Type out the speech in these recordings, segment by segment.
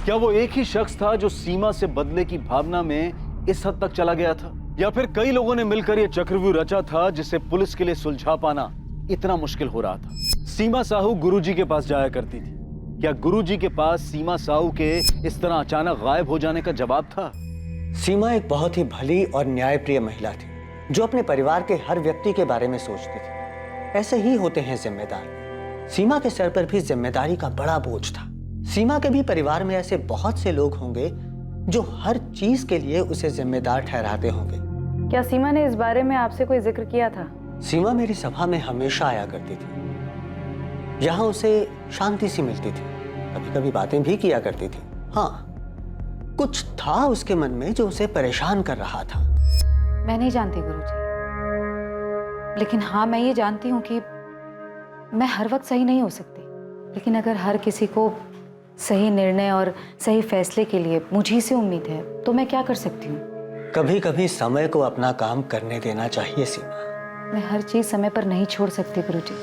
क्या वो एक ही शख्स था जो सीमा से बदले की भावना में इस हद तक चला गया था, या फिर कई लोगों ने मिलकर यह चक्रव्यूह रचा था जिसे पुलिस के लिए सुलझा पाना इतना मुश्किल हो रहा था? सीमा साहू गुरुजी के पास जाया करती थी। क्या गुरुजी के पास सीमा साहू के इस तरह अचानक गायब हो जाने का जवाब था? सीमा एक बहुत ही भली और न्यायप्रिय महिला थी जो अपने परिवार के हर व्यक्ति के बारे में सोचती थी। ऐसे ही होते हैं जिम्मेदार। सीमा के सर पर भी जिम्मेदारी का बड़ा बोझ था। सीमा के भी परिवार में ऐसे बहुत से लोग होंगे जो हर चीज के लिए उसे जिम्मेदार ठहराते होंगे। क्या सीमा ने इस बारे में आपसे कोई जिक्र किया था? सीमा मेरी सभा में हमेशा आया करती थी। यहाँ उसे शांति सी मिलती थी, कभी कभी बातें भी किया करती थी। हाँ, कुछ था उसके मन में जो उसे परेशान कर रहा था। मैं नहीं जानती गुरुजी, लेकिन हाँ मैं ये जानती हूँ कि मैं हर वक्त सही नहीं हो सकती, लेकिन अगर हर किसी को सही निर्णय और सही फैसले के लिए मुझी से उम्मीद है तो मैं क्या कर सकती हूँ? कभी कभी समय को अपना काम करने देना चाहिए सीमा। मैं हर चीज समय पर नहीं छोड़ सकती गुरुजी,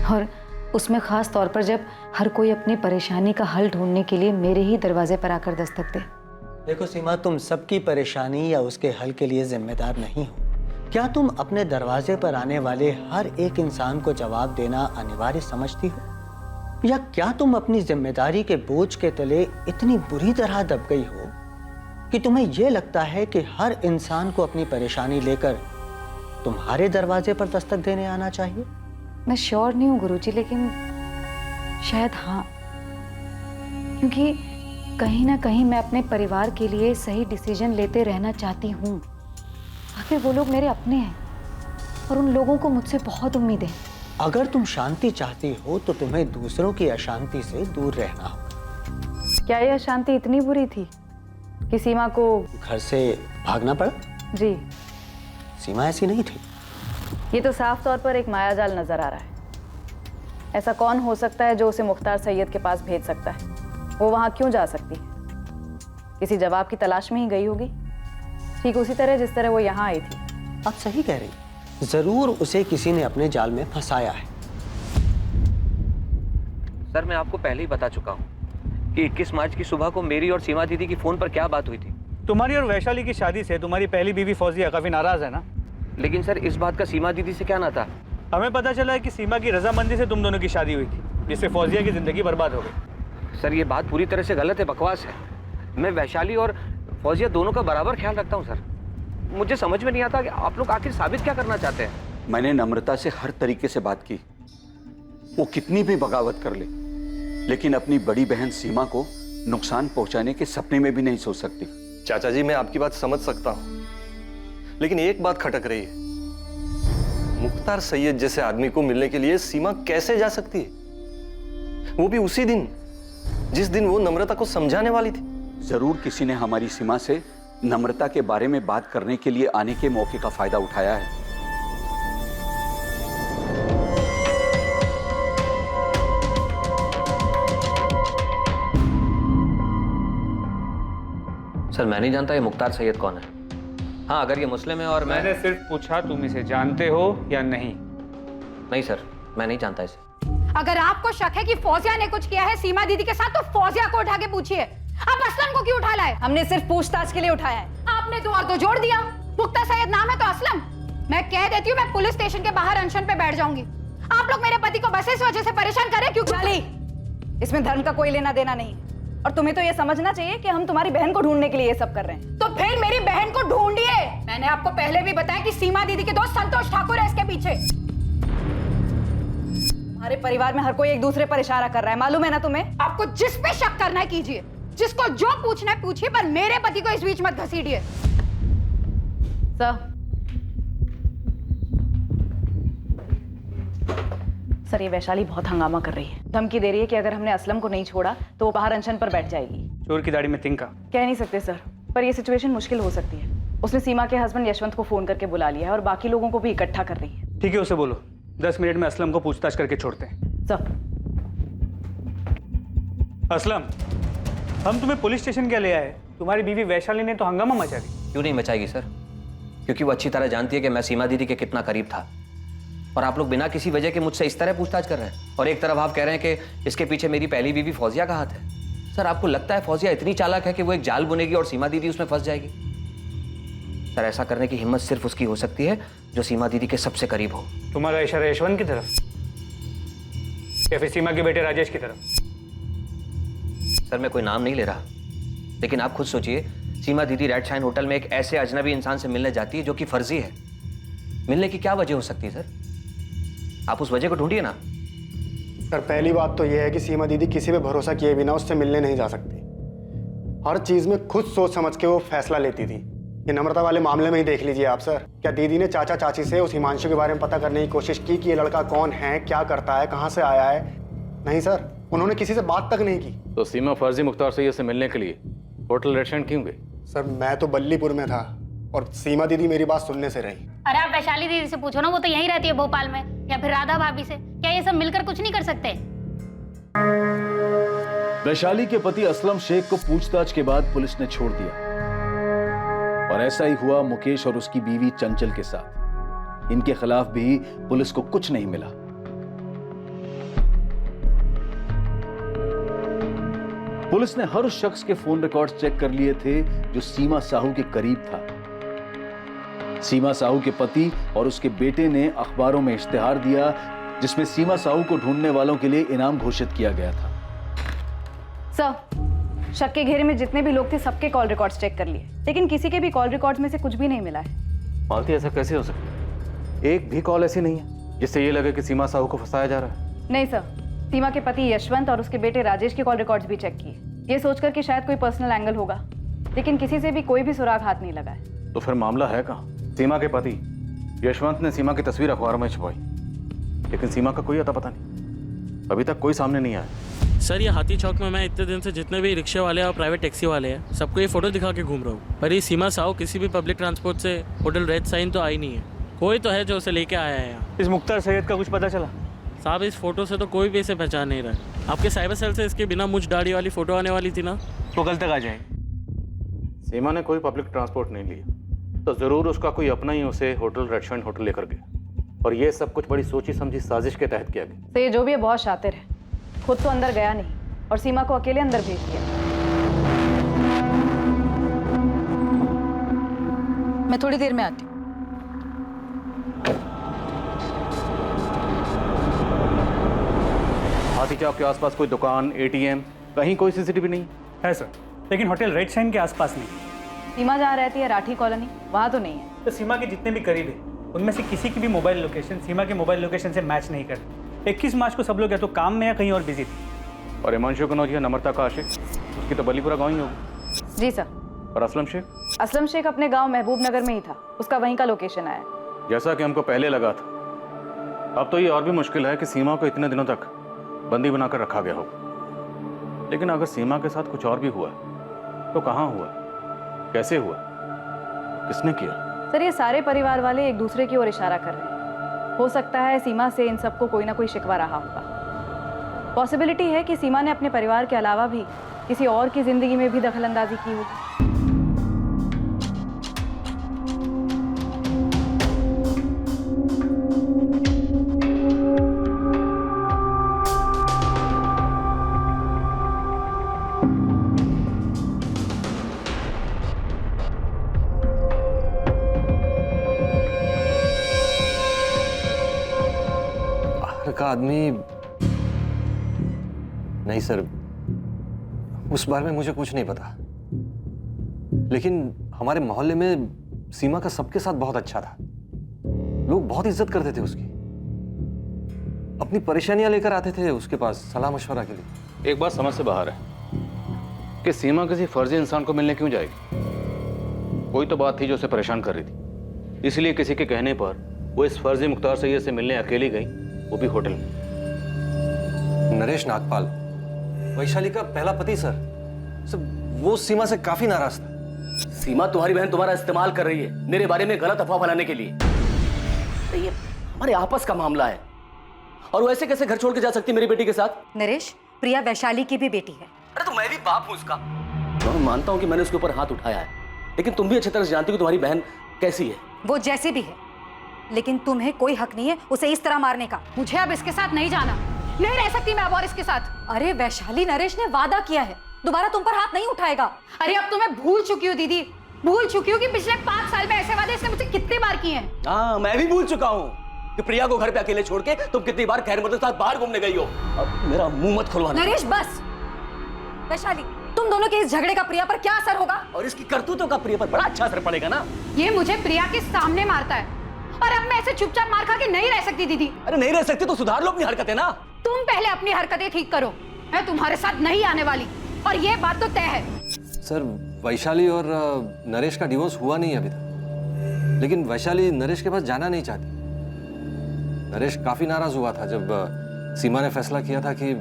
और उसमें खास तौर पर जब हर कोई अपनी परेशानी का हल ढूंढने के लिए मेरे ही दरवाजे पर आकर दस्तक दे। देखो सीमा, तुम सबकी परेशानी या उसके हल के लिए जिम्मेदार नहीं हो। क्या तुम अपने दरवाजे पर आने वाले हर एक इंसान को जवाब देना अनिवार्य समझती हो, या क्या तुम अपनी जिम्मेदारी के बोझ के तले इतनी बुरी तरह दब गई हो कि तुम्हें यह लगता है कि हर इंसान को अपनी परेशानी लेकर तुम्हारे दरवाजे पर दस्तक देने आना चाहिए? मैं श्योर नहीं हूँ गुरुजी, लेकिन शायद हाँ, क्योंकि कहीं ना कहीं मैं अपने परिवार के लिए सही डिसीजन लेते रहना चाहती हूँ। आखिर वो लोग मेरे अपने हैं और उन लोगों को मुझसे बहुत उम्मीद है। अगर तुम शांति चाहती हो तो तुम्हें दूसरों की अशांति से दूर रहना होगा। क्या यह अशांति इतनी बुरी थी कि सीमा को घर से भागना पड़ा? जी, सीमा ऐसी नहीं थी। ये तो साफ तौर पर एक मायाजाल नजर आ रहा है। ऐसा कौन हो सकता है जो उसे मुख्तार सैयद के पास भेज सकता है? वो वहां क्यों जा सकती है? किसी जवाब की तलाश में ही गई होगी, ठीक उसी तरह जिस तरह वो यहाँ आई थी। आप सही कह रही, जरूर उसे किसी ने अपने जाल में फंसाया है। सर, मैं आपको पहले ही बता चुका हूँ कि 21 मार्च की सुबह को मेरी और सीमा दीदी की फोन पर क्या बात हुई थी। तुम्हारी और वैशाली की शादी से तुम्हारी पहली बीवी फौजिया काफी नाराज है ना? लेकिन सर, इस बात का सीमा दीदी से क्या नाता? हमें पता चला है कि सीमा की रजामंदी से तुम दोनों की शादी हुई थी, जिससे फौजिया की जिंदगी बर्बाद हो गई। सर, ये बात पूरी तरह से गलत है, बकवास है। मैं वैशाली और फौजिया दोनों का बराबर ख्याल रखता हूँ सर। मुझे समझ में नहीं आता कि आप लोग आखिर साबित क्या करना चाहते हैं। मैंने नम्रता से हर तरीके से बात की, वो कितनी भी बगावत कर ले, लेकिन अपनी बड़ी बहन सीमा को नुकसान पहुंचाने के सपने में भी नहीं सोच सकती। चाचा जी, मैं आपकी बात समझ सकता हूं, लेकिन एक बात खटक रही है। मुख्तार सैयद जैसे आदमी को मिलने के लिए सीमा कैसे जा सकती है, वो भी उसी दिन जिस दिन वो नम्रता को समझाने वाली थी। जरूर किसी ने हमारी सीमा से नम्रता के बारे में बात करने के लिए आने के मौके का फायदा उठाया है। सर, मैं नहीं जानता ये मुख्तार सैयद कौन है। हाँ, अगर ये मुस्लिम है और मैंने सिर्फ पूछा तुम इसे जानते हो या नहीं। नहीं सर, मैं नहीं जानता इसे। अगर आपको शक है कि फौजिया ने कुछ किया है सीमा दीदी के साथ, तो फौजिया को उठा के पूछिए। आप असलम को क्यों उठा लाए? हमने सिर्फ पूछताछ के लिए उठाया है। आपने दो और दो जोड़ दिया। मुख्तार सैयद नाम है तो असलम। मैं कह देती हूँ, मैं पुलिस स्टेशन के बाहर अनशन पे बैठ जाऊंगी। आप लोग मेरे पति को बस इस वजह से परेशान कर रहे क्यों? इसमें धर्म का कोई लेना देना नहीं, और तुम्हें तो ये समझना चाहिए कि हम तुम्हारी बहन को ढूंढने के लिए ये सब कर रहे हैं। तो फिर मेरी बहन को ढूंढिए। मैंने आपको पहले भी बताया कि सीमा दीदी के दोस्त संतोष ठाकुर है इसके पीछे। हमारे परिवार में हर कोई एक दूसरे पर इशारा कर रहा है, मालूम है ना तुम्हें? आपको जिस पे शक करना है कीजिए, जिसको जो पूछना है पूछिए, पर मेरे पति को इस बीच मत घसीटिए। सर, ये वैशाली बहुत हंगामा कर रही है, धमकी दे रही है कि अगर हमने असलम को नहीं छोड़ा तो वो बाहर अनशन पर बैठ जाएगी। चोर की दाढ़ी में तिनका। कह नहीं सकते सर, पर ये सिचुएशन मुश्किल हो सकती है। उसने सीमा के हस्बैंड यशवंत को फोन करके बुला लिया है और बाकी लोगों को भी इकट्ठा कर रही है। ठीक है, उसे बोलो 10 मिनट में असलम को पूछताछ करके छोड़ते हैं। सर, असलम, हम तुम्हें पुलिस स्टेशन क्या ले आए? तुम्हारी बीवी वैशाली ने तो हंगामा मचा दी। क्यों नहीं मचाएगी सर? क्योंकि वो अच्छी तरह जानती है कि मैं सीमा दीदी के कितना करीब था, और आप लोग बिना किसी वजह के मुझसे इस तरह पूछताछ कर रहे हैं। और एक तरफ आप कह रहे हैं कि इसके पीछे मेरी पहली बीवी फौजिया का हाथ है। सर आपको लगता है फौजिया इतनी चालाक है कि वो एक जाल बुनेगी और सीमा दीदी उसमें फंस जाएगी? सर ऐसा करने की हिम्मत सिर्फ उसकी हो सकती है जो सीमा दीदी के सबसे करीब हो। तुम्हारा इशारा यशवंत की तरफ या फिर सीमा के बेटे राजेश की तरफ? सर मैं कोई नाम नहीं ले रहा, लेकिन आप खुद सोचिए, सीमा दीदी रेड शाइन होटल में एक ऐसे अजनबी इंसान से मिलने जाती है जो कि फर्जी है। मिलने की क्या वजह हो सकती है सर? आप उस वजह को ढूंढिए ना। सर पहली बात तो यह है कि सीमा दीदी किसी पे भरोसा किए बिना उससे मिलने नहीं जा सकती। हर चीज में खुद सोच समझ के वो फैसला लेती थी। ये नम्रता वाले मामले में ही देख लीजिए आप सर। क्या दीदी ने चाचा चाची से उस हिमांशु के बारे में पता करने की कोशिश की कि ये लड़का कौन है, क्या करता है, कहाँ से आया है? नहीं सर, उन्होंने किसी से बात तक नहीं की। तो सीमा फर्जी मुख्तार सैयद से मिलने के लिए होटल रेड शाइन क्यों गई? सर मैं तो बल्लीपुर में था और सीमा दीदी मेरी बात सुनने से रही। अरे आप वैशाली दीदी से पूछो ना, वो तो यहीं रहती है भोपाल में, या फिर राधा भाभी से। क्या ये सब मिलकर कुछ नहीं कर सकते? वैशाली के पति असलम शेख को पूछताछ के बाद पुलिस ने छोड़ दिया और ऐसा ही हुआ मुकेश और उसकी बीवी चंचल के साथ। इनके खिलाफ भी पुलिस को कुछ नहीं मिला। पुलिस ने हर उस शख्स के फोन रिकॉर्ड्स चेक कर लिए थे जो सीमा साहू के करीब था। सीमा साहू के पति और उसके बेटे ने अखबारों में इश्तिहार दिया जिसमें सीमा साहू को ढूंढने वालों के लिए इनाम घोषित किया गया था। सर, शक के घेरे में जितने भी लोग थे सबके कॉल रिकॉर्ड्स चेक कर लिए, लेकिन किसी के भी कॉल रिकॉर्ड्स में से कुछ भी नहीं मिला है। मालती ऐसा कैसे हो सकता है? एक भी कॉल ऐसी नहीं है जिससे ये लगे कि सीमा साहू को फंसाया जा रहा है। नहीं सर, सीमा के पति यशवंत और उसके बेटे राजेश के कॉल रिकॉर्ड्स भी चेक किए, ये सोचकर कि शायद कोई पर्सनल एंगल होगा, लेकिन किसी से भी कोई भी सुराग हाथ नहीं लगा है। तो फिर मामला है कहाँ? सीमा के पति यशवंत ने सीमा की तस्वीर अखबार में छपवाई, लेकिन सीमा का कोई अता पता नहीं, अभी तक कोई सामने नहीं आया। सर ये हाथी चौक में मैं इतने दिन से जितने भी रिक्शे वाले और प्राइवेट टैक्सी वाले हैं सबको ये फोटो दिखा के घूम रहा हूँ, पर ये सीमा साहू किसी भी पब्लिक ट्रांसपोर्ट से होटल रेड साइन तो आई नहीं है। कोई तो है जो उसे लेके आया है यहाँ। इस मुख्तार सैयद का कुछ पता चला? साहब इस फोटो से तो कोई भी इसे पहचान नहीं रहा है। आपके साइबर सेल से इसके बिना मुझ दाढ़ी वाली फोटो आने वाली थी ना, तो कल तक आ जाएगी। सीमा ने कोई पब्लिक ट्रांसपोर्ट नहीं लिया तो जरूर उसका कोई अपना ही उसे होटल रेड शाइन होटल लेकर गया, और ये सब कुछ बड़ी सोची समझी साजिश के तहत किया गया। तो ये जो भी है बहुत शातिर है, खुद तो अंदर गया नहीं और सीमा को अकेले अंदर भेज दिया। मैं थोड़ी देर में आती हूँ। हाथी चौक के आसपास कोई दुकान, एटीएम, कहीं कोई सीसीटीवी नहीं है सर, लेकिन होटल रेड शाइन के आसपास नहीं। सीमा जहाँ रहती है राठी कॉलोनी, वहाँ तो नहीं है। तो सीमा के जितने भी करीब है उनमें से किसी की भी मोबाइल लोकेशन सीमा के मोबाइल लोकेशन से मैच नहीं करती। 21 मार्च को सब लोग या तो काम में या कहीं और बिजी थे। और हिमांशु कनौजिया नम्रता का आशिक, उसकी तो बलीपुरा गाँव ही होगी। जी सर। और असलम शेख? असलम शेख अपने गांव महबूब नगर में ही था, उसका वहीं का लोकेशन आया। जैसा कि हमको पहले लगा था, अब तो ये और भी मुश्किल है कि सीमा को इतने दिनों तक बंदी बनाकर रखा गया हो। लेकिन अगर सीमा के साथ कुछ और भी हुआ तो कहाँ हुआ, कैसे हुआ, किसने किया? सर ये सारे परिवार वाले एक दूसरे की ओर इशारा कर रहे हैं। हो सकता है सीमा से इन सबको कोई ना कोई शिकवा रहा होगा। पॉसिबिलिटी है कि सीमा ने अपने परिवार के अलावा भी किसी और की जिंदगी में भी दखलंदाजी की होगी। का आदमी नहीं सर, उस बारे में मुझे कुछ नहीं पता, लेकिन हमारे मोहल्ले में सीमा का सबके साथ बहुत अच्छा था। लोग बहुत इज्जत करते थे उसकी, अपनी परेशानियां लेकर आते थे उसके पास सलाह मशवरा के लिए। एक बात समझ से बाहर है कि सीमा किसी फर्जी इंसान को मिलने क्यों जाएगी? कोई तो बात थी जो उसे परेशान कर रही थी, इसलिए किसी के कहने पर वो इस फर्जी मुख्तार सैयद से मिलने अकेली गई, वो भी होटल में। नरेश नागपाल, वैशाली का पहला पति सर, वो सीमा से काफी नाराज था। सीमा तुम्हारी बहन तुम्हारा इस्तेमाल कर रही है मेरे बारे में गलत अफवाह बनाने के लिए। तो ये हमारे आपस का मामला है और वो ऐसे कैसे घर छोड़ के जा सकती मेरी बेटी के साथ? नरेश, प्रिया वैशाली की भी बेटी है। अरे तो मैं भी बाप हूं उसका। मैं मानता हूं कि मैंने उसके ऊपर हाथ उठाया है, लेकिन तुम भी अच्छी तरह से जानती हो कि तुम्हारी बहन कैसी है। वो जैसी भी है, लेकिन तुम्हें कोई हक नहीं है उसे इस तरह मारने का। मुझे अब इसके साथ नहीं जाना, नहीं रह सकती मैं अब और इसके साथ। अरे वैशाली, नरेश ने वादा किया है दोबारा तुम पर हाथ नहीं उठाएगा। अरे अब तो मैं भूल चुकी हूँ दीदी, भूल चुकी हूँ कि पिछले 5 साल में ऐसे वादे इसने मुझसे कितनी बार किए हैं। हाँ, मैं भी भूल चुका हूँ कि प्रिया को घर पे अकेले छोड़ के तुम कितनी बार खैर मदद के साथ बाहर घूमने गई हो। अब मेरा मुंह मत खुलवाना। नरेश बस। वैशाली, तुम दोनों के इस झगड़े का प्रिया पर क्या असर होगा? और इसकी करतूतों का प्रिया पर बड़ा अच्छा असर पड़ेगा ना। ये मुझे प्रिया के सामने मारता है और अब मैं ऐसे चुपचाप मार खा के नहीं रह सकती दीदी। अरे नहीं रह सकती तो सुधार लो अपनी हरकतें ना। तुम पहले अपनी हरकतें ठीक करो, मैं तुम्हारे साथ नहीं आने वाली और ये बात तो तय है। सर, वैशाली और नरेश का डिवोर्स हुआ नहीं अभी तक, लेकिन वैशाली नरेश के पास जाना नहीं चाहती। नरेश काफी नाराज हुआ था जब सीमा ने फैसला किया था कि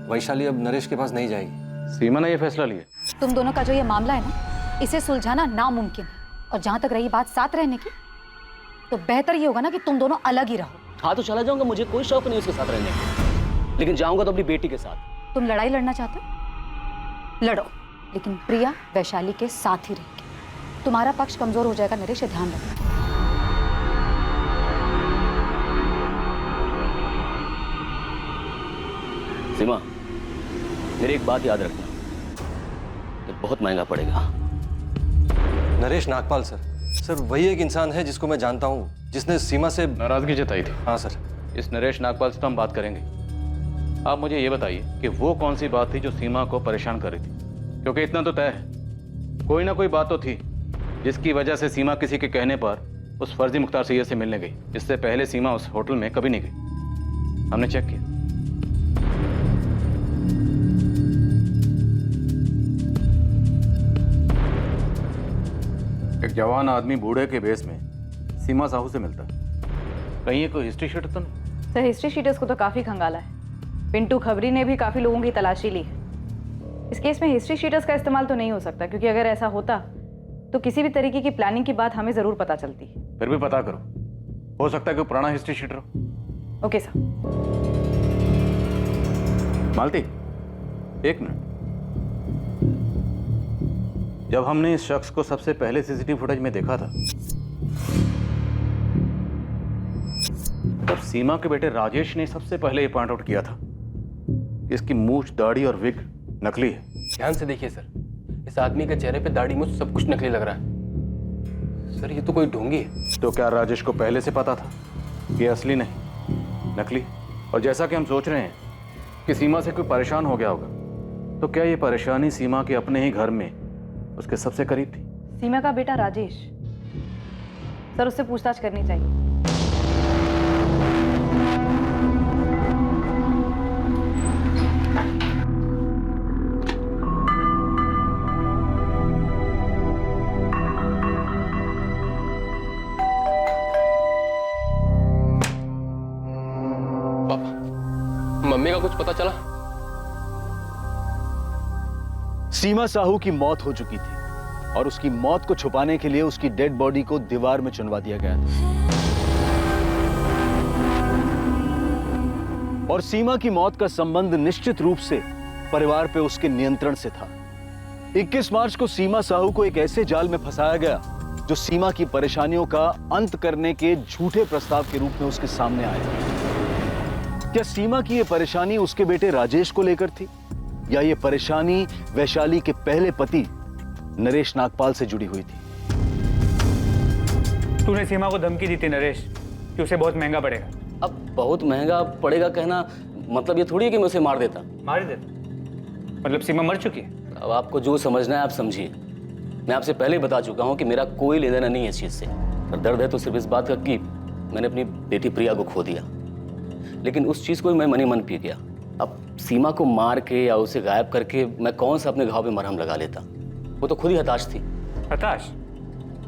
वैशाली अब नरेश के पास नहीं जाएगी। सीमा ने ये फैसला लिया। तुम दोनों का जो ये मामला है ना, इसे सुलझाना नामुमकिन है। और जहां तक रही बात साथ रहने की, तो बेहतर ये होगा ना कि तुम दोनों अलग ही रहो। हाँ तो चला जाऊंगा, मुझे कोई शौक नहीं उसके साथ रहने का, लेकिन जाऊंगा तो अपनी बेटी के साथ। तुम लड़ाई लड़ना चाहते हो, लड़ो, लेकिन प्रिया वैशाली के साथ ही रहेगी। तुम्हारा पक्ष कमजोर हो जाएगा नरेश, ये ध्यान रखना। सीमा, मेरी एक बात याद रखना, ये बहुत महंगा पड़ेगा। नरेश नागपाल सर वही एक इंसान है जिसको मैं जानता हूँ, जिसने सीमा से नाराजगी जताई थी। हाँ सर। इस नरेश नागपाल से तो हम बात करेंगे। आप मुझे ये बताइए कि वो कौन सी बात थी जो सीमा को परेशान कर रही थी, क्योंकि इतना तो तय है कोई ना कोई बात तो थी जिसकी वजह से सीमा किसी के कहने पर उस फर्जी मुख्तार सैयद से मिलने गई। इससे पहले सीमा उस होटल में कभी नहीं गई, हमने चेक किया। एक जवान आदमी बूढ़े के बेस में सीमा साहू से मिलता है, कहीं ये कोई हिस्ट्री शीटर तो नहीं? सर, हिस्ट्री शीटर्स को तो काफ़ी खंगाला है। पिंटू खबरी ने भी काफ़ी लोगों की तलाशी ली है। इस केस में हिस्ट्री शीटर्स का इस्तेमाल तो नहीं हो सकता, क्योंकि अगर ऐसा होता तो किसी भी तरीके की प्लानिंग की बात हमें ज़रूर पता चलती। फिर भी पता करो, हो सकता है कोई पुराना हिस्ट्री शीटर हो। Okay sir. मालती, एक मिनट। जब हमने इस शख्स को सबसे पहले सीसीटीवी फुटेज में देखा था, तब सीमा के बेटे राजेश ने सबसे पहले ये पॉइंट आउट किया था कि इसकी मूछ, दाढ़ी और विग नकली है। ध्यान से देखिए सर, इस आदमी के चेहरे पे दाढ़ी मूछ सब कुछ नकली लग रहा है। सर, ये तो कोई ढोंगी है। तो क्या राजेश को पहले से पता था कि असली नहीं, नकली? और जैसा कि हम सोच रहे हैं कि सीमा से कोई परेशान हो गया होगा, तो क्या ये परेशानी सीमा के अपने ही घर में उसके सबसे करीब थी? सीमा का बेटा राजेश, सर उससे पूछताछ करनी चाहिए। मम्मी का कुछ पता चला? सीमा साहू की मौत हो चुकी थी और उसकी मौत को छुपाने के लिए उसकी डेड बॉडी को दीवार में चुनवा दिया गया था। और सीमा की मौत का संबंध निश्चित रूप से परिवार पे उसके नियंत्रण से था। 21 मार्च को सीमा साहू को एक ऐसे जाल में फंसाया गया जो सीमा की परेशानियों का अंत करने के झूठे प्रस्ताव के रूप में उसके सामने आया। क्या सीमा की यह परेशानी उसके बेटे राजेश को लेकर थी, या ये परेशानी वैशाली के पहले पति नरेश नागपाल से जुड़ी हुई थी? तूने सीमा को धमकी दी थी नरेश कि उसे बहुत महंगा पड़ेगा। अब बहुत महंगा पड़ेगा कहना मतलब ये थोड़ी है कि मैं उसे मार देता। मार देता? मतलब सीमा मर चुकी है? अब आपको जो समझना है आप समझिए। मैं आपसे पहले ही बता चुका हूँ कि मेरा कोई लेना देना नहीं है इस चीज़ से। पर दर्द है तो सिर्फ इस बात का कि मैंने अपनी बेटी प्रिया को खो दिया, लेकिन उस चीज़ को भी मैं मन ही मन पी गया। अब सीमा को मार के या उसे गायब करके मैं कौन सा अपने घाव पे मरहम लगा लेता? वो तो खुद ही हताश थी। हताश?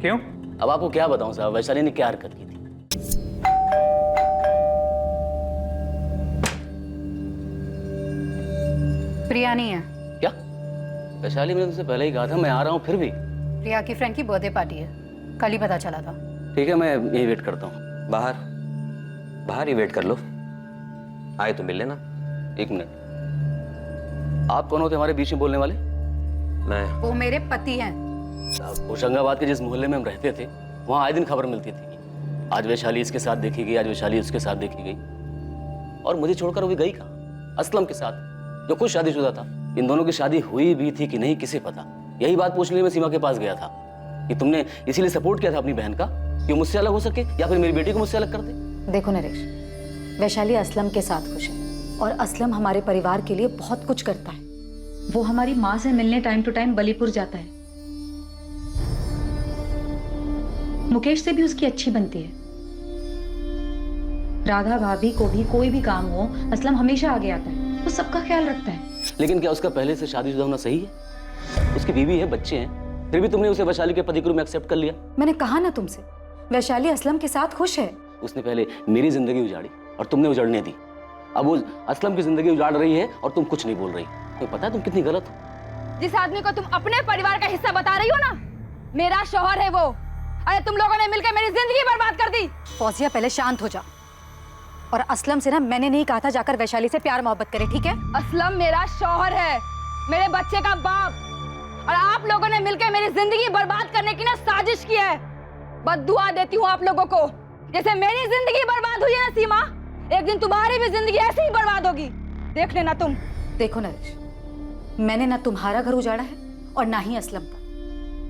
क्यों? अब आपको क्या बताऊं साहब, वैशाली ने क्या हरकत की थी। प्रिया नहीं है। क्या? वैशाली, मैंने तुमसे पहले ही कहा था मैं आ रहा हूँ, फिर भी? प्रिया की फ्रेंड की बर्थडे पार्टी है, कल ही पता चला था। ठीक है, मैं यही वेट करता हूँ। बाहर ही वेट कर लो, आए तो मिल लेना। एक मिनट, आप कौन होते हमारे बीच में बोलने वाले? मैं। वो मेरे पति हैं। होशंगाबाद के जिस मोहल्ले में हम रहते थे वहाँ आए दिन खबर मिलती थी, आज वैशाली इसके साथ देखी गई, आज वैशाली उसके साथ देखी गई। और मुझे छोड़कर वो भी गई कहाँ? असलम के साथ, जो खुद शादीशुदा था। इन दोनों की शादी हुई भी थी कि नहीं किसे पता। यही बात पूछने के लिए मैं सीमा के पास गया था कि तुमने इसीलिए सपोर्ट किया था अपनी बहन का कि वो मुझसे अलग हो सके या फिर मेरी बेटी को मुझसे अलग कर दे। देखो नरेश, वैशाली असलम के साथ खुश है और असलम हमारे परिवार के लिए बहुत कुछ करता है। वो हमारी माँ से मिलने टाइम टू टाइम बलीपुर जाता है। मुकेश से भी उसकी अच्छी बनती है। राधा भाभी को भी कोई भी काम हो, असलम हमेशा आगे आता है, वो सबका ख्याल रखता है। लेकिन क्या उसका पहले से शादीशुदा होना सही है? उसकी बीवी है, बच्चे हैं, फिर भी तुमने उसे वैशाली के पति के रूप में एक्सेप्ट कर लिया। मैंने कहा ना तुमसे, वैशाली असलम के साथ खुश है। उसने पहले मेरी जिंदगी उजाड़ी और तुमने उजाड़ने दी। अब वो असलम की जिंदगी उजाड़ रही है और तुम कुछ नहीं बोल रही। तुम्हें पता है तुम कितनी गलत हो? जिस आदमी को तुम अपने परिवार का हिस्सा बता रही हो ना, मेरा शौहर है वो। अरे तुम लोगों ने मिलकर मेरी जिंदगी बर्बाद कर दी। फौजिया पहले शांत हो जा। और असलम से ना मैंने नहीं कहा था जाकर वैशाली से प्यार मोहब्बत करे, ठीक है? असलम मेरा शौहर है, मेरे बच्चे का बाप, और आप लोगों ने मिलकर मेरी जिंदगी बर्बाद करने की ना साजिश की है। बद्दुआ देती हूँ आप लोगों को। जैसे मेरी जिंदगी बर्बाद हुई है ना सीमा, एक दिन तुम्हारी भी जिंदगी ऐसे ही बर्बाद होगी, देख लेना तुम। देखो नरेश, मैंने ना तुम्हारा घर उजाड़ा है और ना ही असलम का।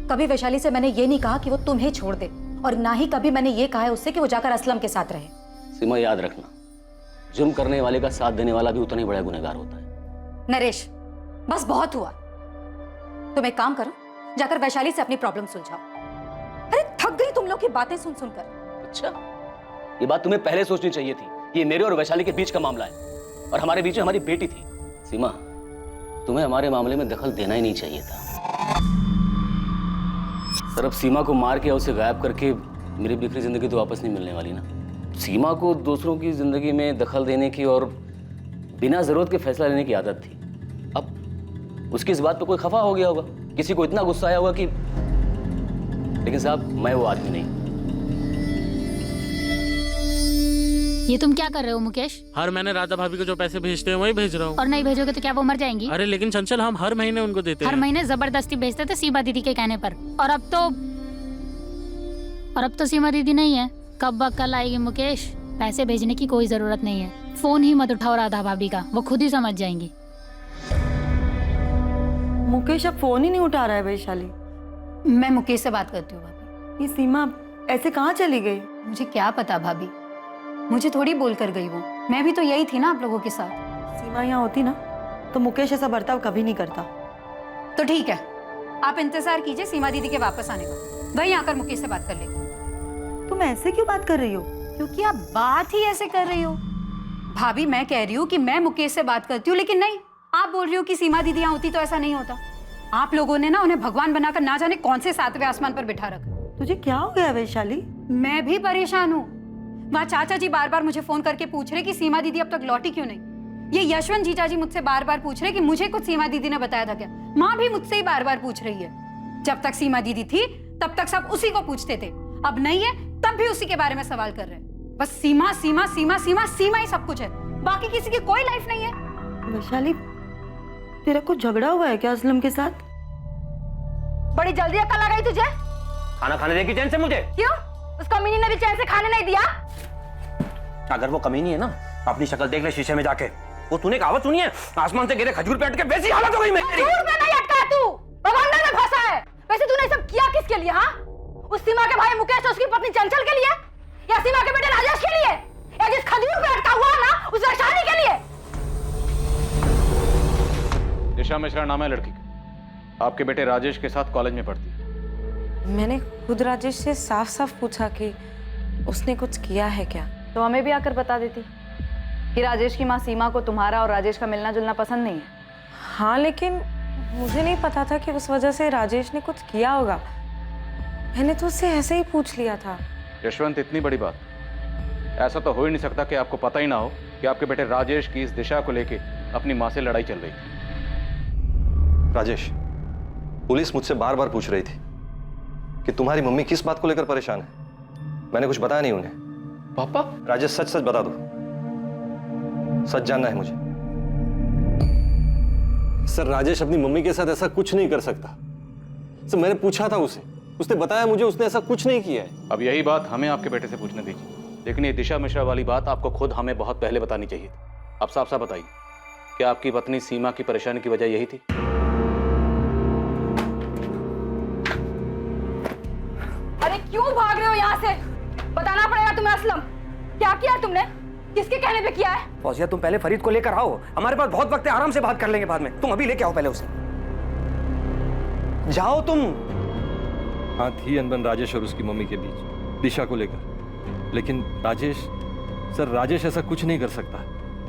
कभी वैशाली से मैंने ये नहीं कहा कि वो तुम्हें छोड़ दे, और ना ही कभी मैंने ये कहा है उससे कि वो जाकर असलम के साथ रहे। सीमा, याद रखना, जुर्म करने वाले का साथ देने वाला भी उतना ही बड़ा गुनहगार होता है। नरेश, बस बहुत हुआ। तुम एक काम करो, जाकर वैशाली से अपनी प्रॉब्लम सुलझाओ। अरे थक गई तुम लोग की बातें सुन सुनकर। अच्छा, ये बात तुम्हें पहले सोचनी चाहिए थी कि ये मेरे और वैशाली के बीच का मामला है और हमारे बीच में हमारी बेटी थी। सीमा, तुम्हें हमारे मामले में दखल देना ही नहीं चाहिए था। सर, अब सीमा को मार के उसे गायब करके मेरी बिखरी जिंदगी तो वापस नहीं मिलने वाली ना। सीमा को दूसरों की जिंदगी में दखल देने की और बिना जरूरत के फैसला लेने की आदत थी। अब उसकी इस बात पे कोई खफा हो गया होगा, किसी को इतना गुस्सा आया होगा कि, लेकिन साहब मैं वो आदमी नहीं। ये तुम क्या कर रहे हो मुकेश? हर महीने राधा भाभी को जो पैसे भेजते हैं वही भेज रहा हूँ। और नहीं भेजोगे तो क्या वो मर जाएंगी? अरे लेकिन चंचल, हम हर महीने उनको देते हैं। हर महीने जबरदस्ती भेजते थे सीमा दीदी के कहने पर, और अब तो सीमा दीदी नहीं है। कब कल आएगी मुकेश? पैसे भेजने की कोई जरूरत नहीं है, फोन ही मत उठाओ राधा भाभी का, वो खुद ही समझ जाएंगी। मुकेश अब फोन ही नहीं उठा रहा है वैशाली। मैं मुकेश से बात करती हूँ भाभी। ये सीमा ऐसे कहाँ चली गई? मुझे क्या पता भाभी, मुझे थोड़ी बोल कर गई वो। मैं भी तो यही थी ना आप लोगों के साथ। सीमा यहाँ होती ना तो मुकेश ऐसा बर्ताव कभी नहीं करता। तो ठीक है, आप इंतजार कीजिए सीमा दीदी के वापस आने का, वहीं आकर मुकेश से बात कर लेंगे। तुम ऐसे क्यों बात कर रही हो? क्योंकि आप बात ही ऐसे कर रही हो। भाभी, मैं कह रही हूँ कि मैं मुकेश से बात करती हूँ, लेकिन नहीं, आप बोल रही हो कि सीमा दीदी यहाँ होती तो ऐसा नहीं होता। आप लोगों ने ना उन्हें भगवान बनाकर ना जाने कौन से 7वें आसमान पर बिठा रखा। तुझे क्या हो गया वैशाली? मैं भी परेशान हूँ। वहाँ चाचा जी बार बार मुझे फोन करके पूछ रहे कि सीमा दीदी अब तक लौटी क्यों नहीं। ये यशवंत जीजा जी मुझसे बार बार पूछ रहे कि मुझे कुछ सीमा दीदी ने बताया था क्या। माँ भी मुझसे ही बार बार पूछ रही है। जब तक सीमा दीदी थी तब तक सब उसी को पूछते थे, अब नहीं है तब भी उसी के बारे में सवाल कर रहे हैं। बस सीमा सीमा सीमा सीमा सीमा ही सब कुछ है, बाकी किसी की कोई लाइफ नहीं है। वैशाली, तेरा कुछ झगड़ा हुआ है क्या असलम के साथ? बड़ी जल्दी अकल आ गई तुझे? खाना खाने देगी चैन से मुझे? क्यों? उस कमीनी ने भी चैन से खाने नहीं दिया? अगर वो कमीनी है ना, अपनी शक्ल देख ले शीशे में जाके। वो तूने कहावत सुनी है, आसमान से गिरे खजूर पे अटके वैसी हालत हो गई मेरी। खजूर पे नहीं अटका तू, बवंडर में फंसा है। वैसे तूने सब किया किसके लिए? हाँ, उस सीमा के भाई मुकेश और उसकी पत्नी चंचल के लिए, या सीमा के बेटे राजेश के लिए, या जिस खजूर पे अटका हुआ ना उस वैशाली के लिए? दिशा मिश्रा नाम है लड़की का, आपके बेटे राजेश के साथ कॉलेज में पढ़ती है। मैंने खुद राजेश से साफ साफ पूछा कि उसने कुछ किया है क्या। तो हमें भी आकर बता देती कि राजेश की माँ सीमा को तुम्हारा और राजेश का मिलना जुलना पसंद नहीं है। हाँ, लेकिन मुझे नहीं पता था कि उस वजह से राजेश ने कुछ किया होगा। मैंने तो उससे ऐसे ही पूछ लिया था। यशवंत, इतनी बड़ी बात, ऐसा तो हो ही नहीं सकता कि आपको पता ही ना हो कि आपके बेटे राजेश की इस दिशा को लेके अपनी माँ से लड़ाई चल रही थी। राजेश, पुलिस मुझसे बार बार पूछ रही थी कि तुम्हारी मम्मी किस बात को लेकर परेशान है। मैंने कुछ बताया नहीं उन्हें। पापा? राजेश, सच सच बता दो, सच जानना है मुझे। सर, राजेश अपनी मम्मी के साथ ऐसा कुछ नहीं कर सकता। सर, मैंने पूछा था उसे, उसने बताया मुझे उसने ऐसा कुछ नहीं किया है। अब यही बात हमें आपके बेटे से पूछने दीजिए, लेकिन ये दिशा मिश्रा वाली बात आपको खुद हमें बहुत पहले बतानी चाहिए थी। अब साफ साफ बताइए, क्या आपकी पत्नी सीमा की परेशानी की वजह यही थी? अरे क्यों भाग रहे हो यहाँ से? बताना पड़ेगा तुम्हें असलम, क्या किया है तुमने? किसके कहने पे किया है? फौजिया तुम पहले फरीद को लेकर आओ, हमारे पास बहुत वक्त है, आराम से बात कर लेंगे बाद में। तुम अभी लेके आओ पहले उसे। जाओ तुम। हाँ, थी अनबन राजेश और उसकी मम्मी के बीच दिशा को लेकर, लेकिन राजेश ऐसा कुछ नहीं कर सकता।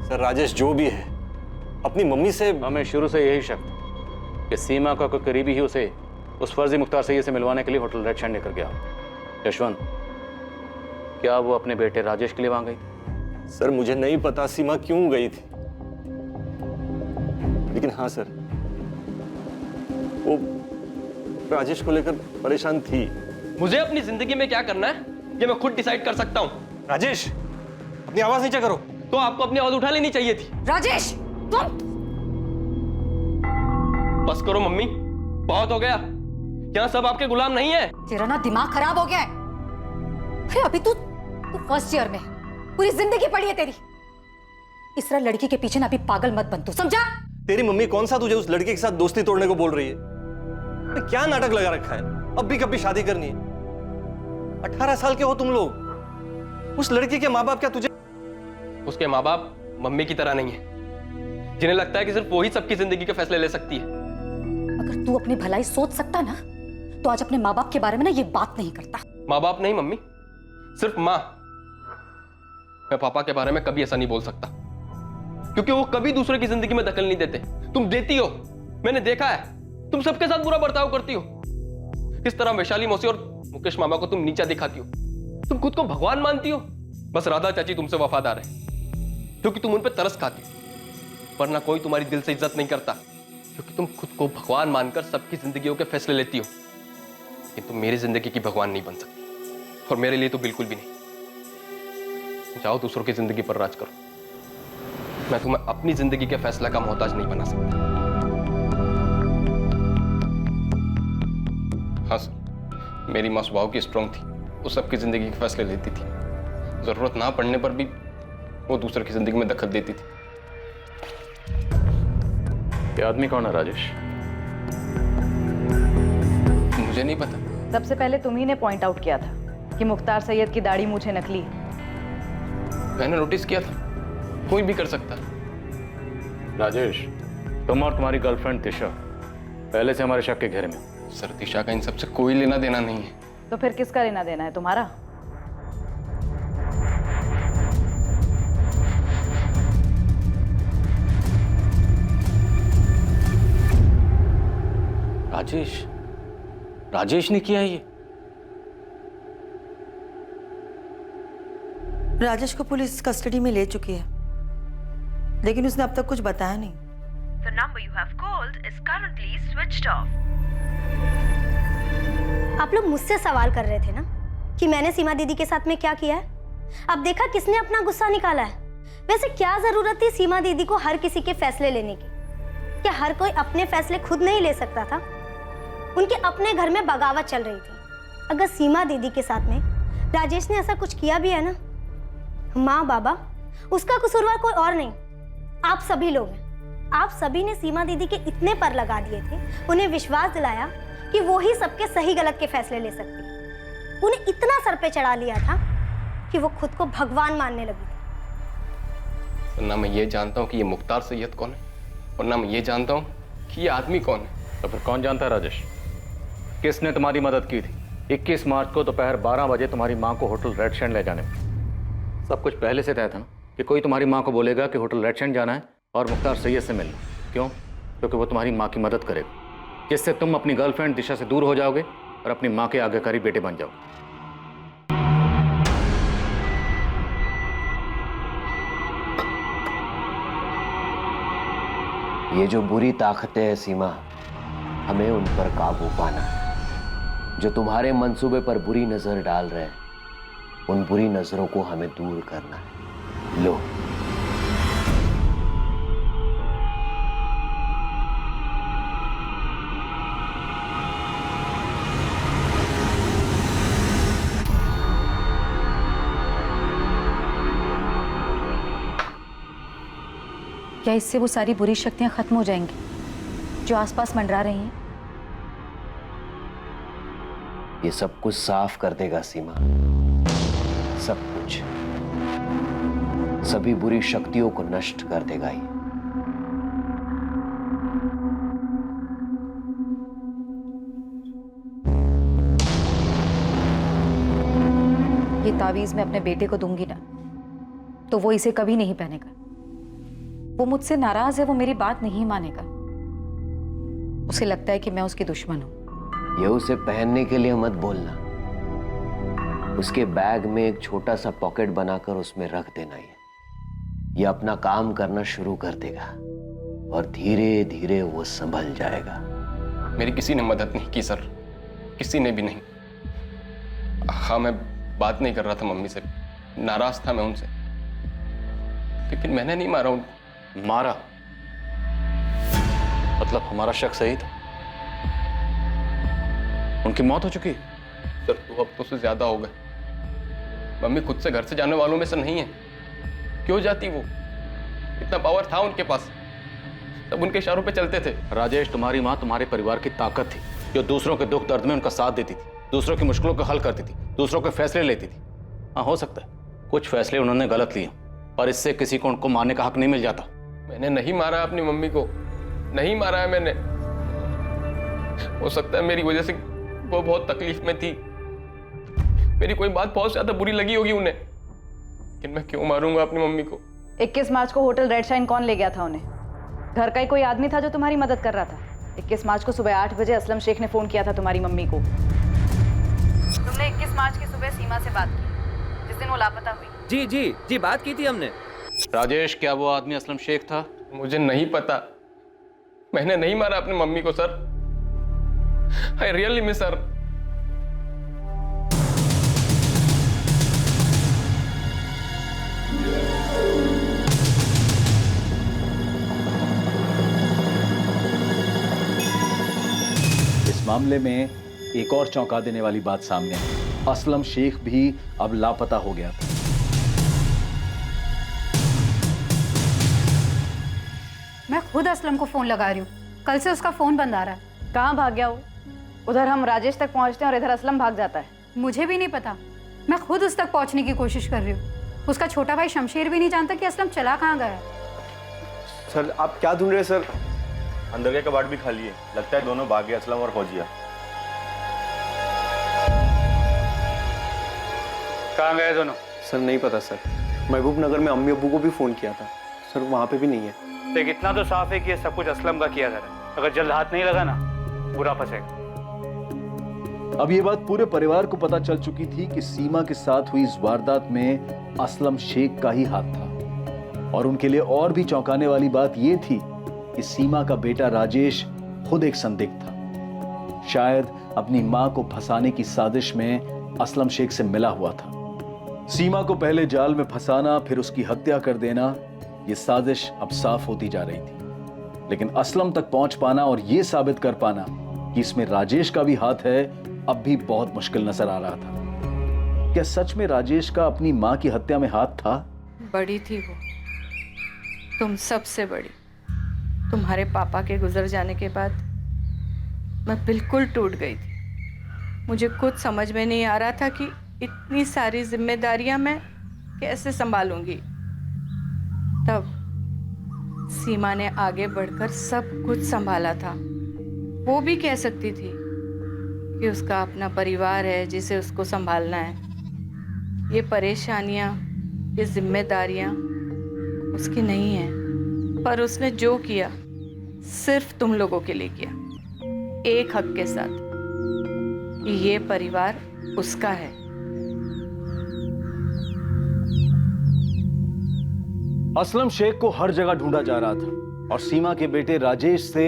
सर, राजेश जो भी है अपनी मम्मी से, हमें शुरू से यही शक कि सीमा का कोई करीबी ही उसे उस फर्जी मुख्तार सैयद से मिलवाने के लिए होटल रेड शाइन लेकर गया। यशवंत, क्या वो अपने बेटे राजेश के लिए वहां गई? सर मुझे नहीं पता सीमा क्यों गई थी, लेकिन हाँ सर, वो राजेश को लेकर परेशान थी। मुझे अपनी जिंदगी में क्या करना है ये मैं खुद डिसाइड कर सकता हूँ। राजेश, अपनी आवाज नीचे करो। तो आपको अपनी आवाज उठा लेनी चाहिए थी। राजेश, तुम बस करो मम्मी, बहुत हो गया। यहाँ सब आपके गुलाम नहीं है। तेरा ना दिमाग खराब हो गया है। अरे अभी तू फर्स्ट ईयर में, पूरी जिंदगी पड़ी है तेरी। इस तरह लड़की के पीछे ना अभी पागल मत बन तू, समझा? तेरी मम्मी कौन सा तुझे उस लड़के के साथ दोस्ती तोड़ने को बोल रही है? क्या नाटक लगा रखा है? अब भी कभी शादी करनी है? 18 साल के हो तुम लोग। उस लड़की के माँ बाप क्या तुझे? उसके माँ बाप मम्मी की तरह नहीं है, जिन्हें लगता है कि सिर्फ वो ही सबकी जिंदगी के फैसले ले सकती है। अगर तू अपनी भलाई सोच सकता ना तो आज अपने माँ बाप के बारे में ना ये बात नहीं करता। माँ बाप नहीं मम्मी, सिर्फ माँ। मैं पापा के बारे में कभी ऐसा नहीं बोल सकता, क्योंकि वो कभी दूसरे की जिंदगी में दखल नहीं देते। तुम देती हो, मैंने देखा है। तुम सबके साथ बुरा बर्ताव करती हो। किस तरह वैशाली मौसी और मुकेश मामा को तुम नीचा दिखाती हो। तुम खुद को भगवान मानती हो। बस राधा चाची तुमसे वफादार है, क्योंकि तुम उन पर तरस खाती हो, वरना कोई तुम्हारी दिल से इज्जत नहीं करता, क्योंकि तुम खुद को भगवान मानकर सबकी जिंदगियों के फैसले लेती हो। लेकिन तुम मेरी जिंदगी की भगवान नहीं बन सकती, और मेरे लिए तो बिल्कुल भी नहीं। जाओ दूसरों की जिंदगी पर राज करो। मैं तुम्हें अपनी जिंदगी के फैसला का मोहताज नहीं बना सकता। हाँ सर, मेरी माँ स्वभाव की स्ट्रांग थी, वो सबकी जिंदगी के फैसले लेती थी। जरूरत ना पड़ने पर भी वो दूसरे की जिंदगी में दखल देती थी। ये आदमी कौन है राजेश? मुझे नहीं पता। सबसे पहले तुम ही ने पॉइंट आउट किया था कि मुख्तार सैयद की दाढ़ी मूछें नकली है। मैंने नोटिस किया था, कोई भी कर सकता। राजेश, तुम और तुम्हारी गर्लफ्रेंड दिशा पहले से हमारे शक के घेरे में। सर, दिशा का इन सबसे कोई लेना देना नहीं है। तो फिर किसका लेना देना है? तुम्हारा? राजेश ने किया ये? राजेश को पुलिस कस्टडी में ले चुकी है, लेकिन उसने अब तक कुछ बताया नहीं। The number you have called is currently switched off. आप लोग मुझसे सवाल कर रहे थे ना कि मैंने सीमा दीदी के साथ में क्या किया है। अब देखा किसने अपना गुस्सा निकाला है। वैसे क्या जरूरत थी सीमा दीदी को हर किसी के फैसले लेने की? क्या हर कोई अपने फैसले खुद नहीं ले सकता था? उनके अपने घर में बगावत चल रही थी। अगर सीमा दीदी के साथ में राजेश ने ऐसा कुछ किया भी है ना, माँ बाबा, उसका कसूरवार कोई और नहीं, आप सभी लोग हैं। आप सभी ने सीमा दीदी के इतने पर लगा दिए थे, उन्हें विश्वास दिलाया कि वो ही सबके सही गलत के फैसले ले सकती है। उन्हें इतना सर पे चढ़ा लिया था कि वो खुद को भगवान मानने लगी थी। ना मैं ये जानता हूँ कि ये मुख्तार सैयद कौन है, और ना मैं ये जानता हूँ कि ये आदमी कौन है। तो फिर कौन जानता है राजेश? किसने तुम्हारी मदद की थी 21 मार्च को दोपहर 12 बजे तुम्हारी माँ को होटल रेड शाइन ले जाने में? सब कुछ पहले से तय था ना कि कोई तुम्हारी माँ को बोलेगा कि होटल रेड शाइन जाना है और मुख्तार सैयद से मिलना। क्यों? क्योंकि वो तुम्हारी माँ की मदद करेगा, जिससे तुम अपनी गर्लफ्रेंड दिशा से दूर हो जाओगे और अपनी माँ के आज्ञाकारी बेटे बन जाओगे। ये जो बुरी ताकतें हैं सीमा, हमें उन पर काबू पाना है। जो तुम्हारे मंसूबे पर बुरी नजर डाल रहे हैं, उन बुरी नजरों को हमें दूर करना है। लो, क्या इससे वो सारी बुरी शक्तियां खत्म हो जाएंगी जो आसपास मंडरा रही हैं? ये सब कुछ साफ कर देगा सीमा, सब कुछ, सभी बुरी शक्तियों को नष्ट कर देगा ये। ये तावीज मैं अपने बेटे को दूंगी ना तो वो इसे कभी नहीं पहनेगा। वो मुझसे नाराज है, वो मेरी बात नहीं मानेगा। उसे लगता है कि मैं उसकी दुश्मन हूं। ये उसे पहनने के लिए मत बोलना, उसके बैग में एक छोटा सा पॉकेट बनाकर उसमें रख देना। ये अपना काम करना शुरू कर देगा और धीरे धीरे वो संभल जाएगा। मेरी किसी ने मदद नहीं की सर, किसी ने भी नहीं। हाँ, मैं बात नहीं कर रहा था मम्मी से, नाराज था मैं उनसे, लेकिन मैंने नहीं मारा उनको। मारा? मतलब हमारा शक सही था, उनकी मौत हो चुकी? सर 2 हफ्तों से ज्यादा हो गए। मम्मी खुद से घर से जाने वालों में से नहीं है। क्यों जाती वो? इतना पावर था उनके पास, सब उनके इशारों पे चलते थे। राजेश, तुम्हारी माँ तुम्हारे परिवार की ताकत थी, जो दूसरों के दुख दर्द में उनका साथ देती थी, दूसरों की मुश्किलों को हल करती थी, दूसरों के फैसले लेती थी। हाँ, हो सकता है कुछ फैसले उन्होंने गलत लिए, पर इससे किसी को उनको मारने का हक नहीं मिल जाता। मैंने नहीं मारा अपनी मम्मी को, नहीं मारा है मैंने। हो सकता है मेरी वजह से वो बहुत तकलीफ में थी, मेरी कोई बात बहुत ज्यादा बुरी लगी होगी उन्हें, लेकिन मैं क्यों मारूंगा अपनी मम्मी को? 21 मार्च को होटल रेड शाइन कौन ले गया था उन्हें? घर का ही कोई आदमी था जो तुम्हारी मदद कर रहा था। 21 मार्च को सुबह 8 बजे असलम शेख ने फोन किया था तुम्हारी मम्मी को। तुमने 21 मार्च की सुबह सीमा से बात की जिस दिन वो लापता हुई। जी जी जी, बात की थी हमने। राजेश, क्या वो आदमी असलम शेख था? मुझे नहीं पता, मैंने नहीं मारा अपनी मम्मी को sir. I really miss her. इस मामले में एक और चौंका देने वाली बात सामने आई। असलम शेख भी अब लापता हो गया था। मैं खुद असलम को फोन लगा रही हूँ, कल से उसका फोन बंद आ रहा है। कहाँ भाग गया वो? उधर हम राजेश तक पहुँचते हैं और इधर असलम भाग जाता है। मुझे भी नहीं पता, मैं खुद उस तक पहुँचने की कोशिश कर रही हूँ। उसका छोटा भाई शमशेर भी नहीं जानता कि असलम चला कहाँ गया है। सर आप क्या ढूंढ रहे हैं सर? अंदर के कबाड़ भी खाली है, लगता है दोनों भाग गए, असलम और फौजिया। कहाँ गए दोनों? सर नहीं पता सर, महबूब नगर में अम्मी अब्बू को भी फोन किया था सर, वहाँ पे भी नहीं है। देख, इतना तो साफ है कि ये सब कुछ असलम का किया जा रहा है। अगर जल्द हाथ नहीं लगा ना, बुरा फंसेगा। अब ये बात पूरे परिवार को पता चल चुकी थी कि सीमा के साथ हुई इस वारदात में असलम शेख का ही हाथ था। और उनके लिए और भी चौंकाने वाली बात यह थी कि सीमा का बेटा राजेश खुद एक संदिग्ध था। शायद अपनी मां को फंसाने की साजिश में असलम शेख से मिला हुआ था। सीमा को पहले जाल में फंसाना, फिर उसकी हत्या कर देना, यह साजिश अब साफ होती जा रही थी। लेकिन असलम तक पहुंच पाना और यह साबित कर पाना कि इसमें राजेश का भी हाथ है, अब भी बहुत मुश्किल नजर आ रहा था। क्या सच में राजेश का अपनी मां की हत्या में हाथ था? बड़ी थी वो, तुम सबसे बड़ी। तुम्हारे पापा के गुजर जाने के बाद मैं बिल्कुल टूट गई थी। मुझे खुद समझ में नहीं आ रहा था कि इतनी सारी जिम्मेदारियां मैं कैसे संभालूंगी। तब सीमा ने आगे बढ़कर सब कुछ संभाला था। वो भी कह सकती थी कि उसका अपना परिवार है जिसे उसको संभालना है। ये परेशानियां, ये जिम्मेदारियां उसकी नहीं है, पर उसने जो किया सिर्फ तुम लोगों के लिए किया, एक हक के साथ कि ये परिवार उसका है। असलम शेख को हर जगह ढूंढा जा रहा था और सीमा के बेटे राजेश से